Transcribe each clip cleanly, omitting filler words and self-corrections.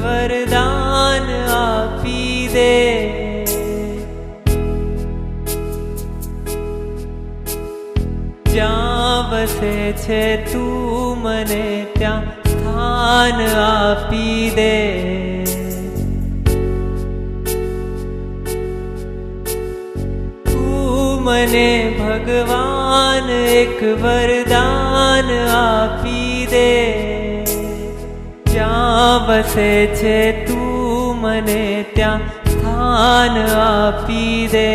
વરદાન આપી દે. જ્યાં વસે છે તું મને ત્યાં સ્થાન આપી દે. તું મને ભગવાન એક વરદાન આપી દે. જ્યાં વસે છે તું મને ત્યાં સ્થાન આપી દે.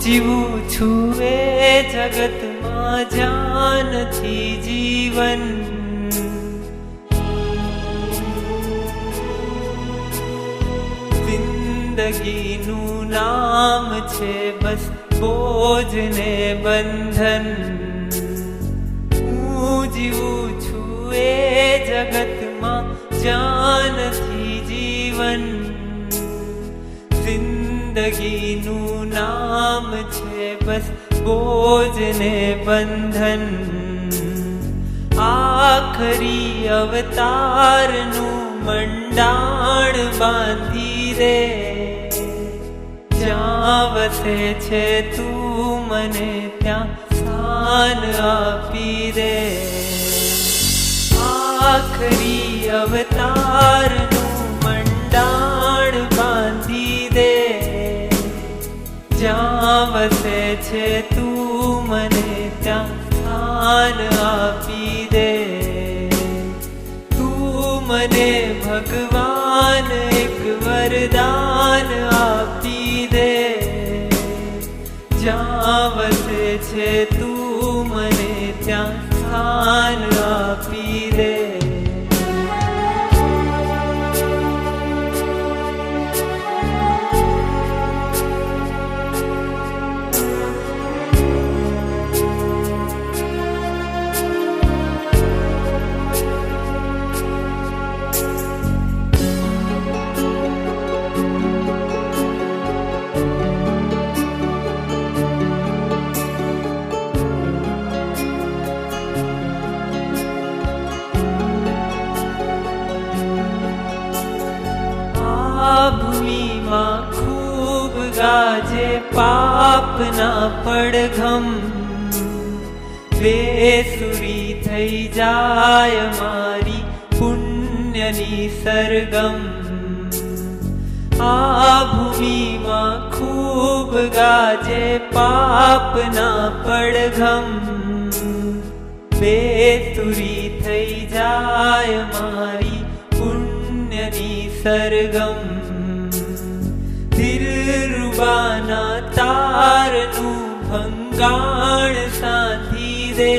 જીવું છું એ જગતમાં જ્યાં નથી જીવન. જિંદગીનું નામ છે બસ બોજ ને બંધન. હું જીવું છું એ જગતમાં જ્યાં નથી જીવન. જિંદગીનું નામ છે બસ બોજ ને બંધન. આખરી અવતારનું મંડાણ બાંધી દે. જ્યાં વસે છે તું મને ત્યાં સ્થાન આપી દે. આખરી અવતારનું મંડાણ બાંધી દે. જ્યાં વસે છે તું મને ત્યાં સ્થાન આપી દે. તું મને ભગવાન એક વરદાન આપી દે. જ્યાં વસે છે તું મને ત્યાં સ્થાન આપી દે. ભૂમિમાં ખૂબ ગાજે પાપના પડઘમ. બેસુરી થઈ જાય મારી પુણ્યની સરગમ. આ ભૂમિમાં ખૂબ ગાજે પાપના પડઘમ. બેસુરી થઈ જાય મારી પુણ્યની સરગમ. દિલરુબાના તારનું ભંગાણ સાધી દે.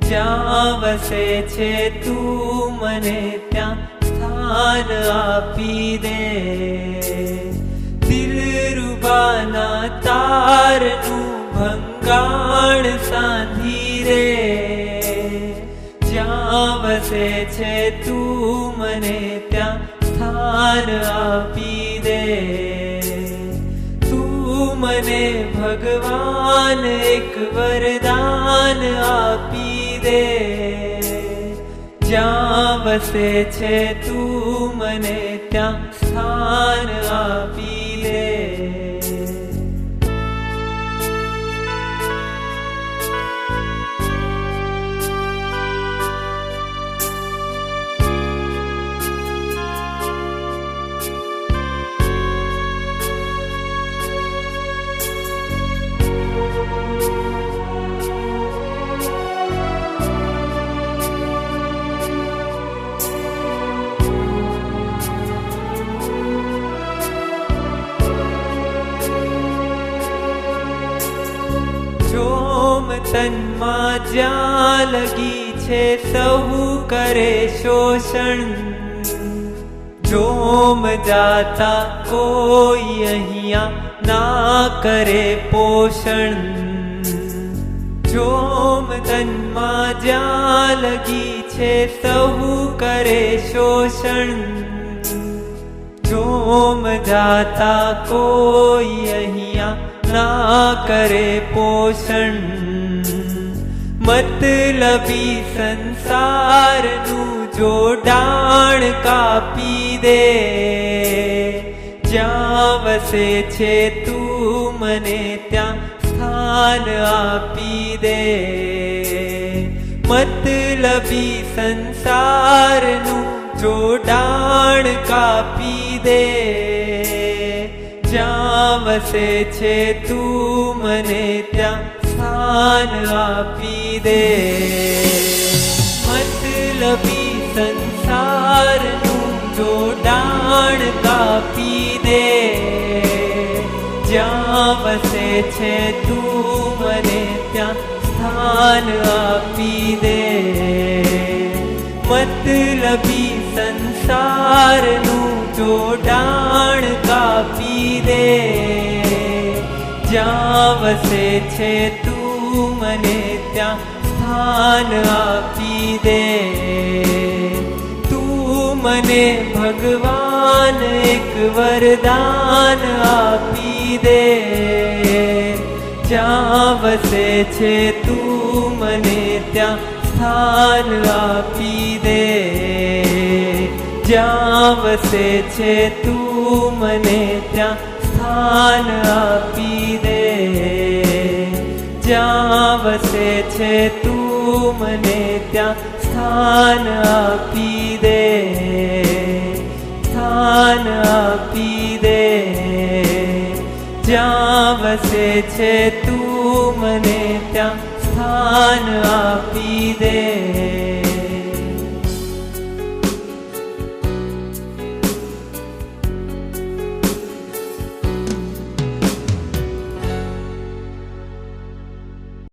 જ્યાં વસે છે તું મને ત્યાં સ્થાન આપી દે. દિલરુબાના તારનું ભંગાણ સાધી દે. જ્યાં વસે છે તું મને ત્યાં સ્થાન આપી દે. તું મને ભગવાન એક વરદાન આપી દે. જ્યાં વસે છે તું મને ત્યાં સ્થાન આપી દે. તનમાં જ્યાં લગી છે સહુ કરે શોષણ, જોમ જાતા કોઈ અહીંયા ના કરે પોષણ, જોમ તનમાં જ્યાં લગી છે સહુ કરે શોષણ, જોમ જાતા કોઈ અહીંયા ના કરે પોષણ, મતલબી સંસારનું જોડાણ કાપી દે, જ્યાં વસે છે તું મને ત્યાં સ્થાન આપી દે, મતલબી સંસારનું જોડાણ કાપી દે, જ્યાં વસે છે તું મને ત્યાં સ્થાન આપી દે, મતલબી સંસારનું જોડાણ કાપી દે, જ્યાં વસે છે તું મને ત્યાં સ્થાન આપી દે, મતલબી સંસારનું જોડાણ કાપી દે, જ્યાં વસે છે તું મને ત્યાં સ્થાન આપી દે, તું મને ભગવાન એક વરદાન આપી દે, જ્યાં વસે છે તું મને ત્યાં સ્થાન આપી દે, જ્યાં વસે છે તું મને ત્યાં સ્થાન આપી દે, જ્યાં વસે છે તું મને ત્યાં સ્થાન આપી દે, સ્થાન આપી દે, જ્યાં વસે છે તું મને ત્યાં સ્થાન આપી દે.